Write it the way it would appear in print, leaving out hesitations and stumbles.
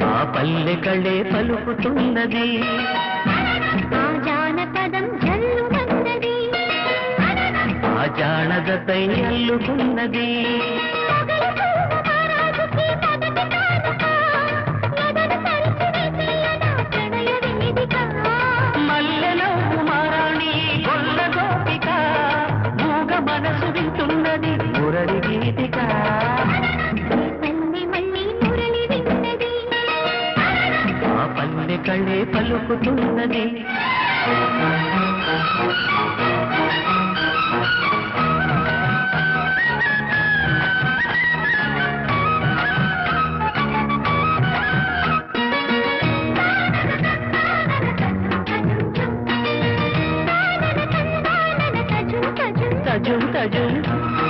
ఆ పల్లె కళే పలుకుతున్నది ఆ జానపదం జల్లుమన్నది ఆ జానదతై అల్లుకున్నది మల్లెలో మారాణి గొల్ల గోపిక మూగ మనసు వింటున్నది మురళి గీతిక ఆ పల్లె కళ్ళే పలుకుతున్నది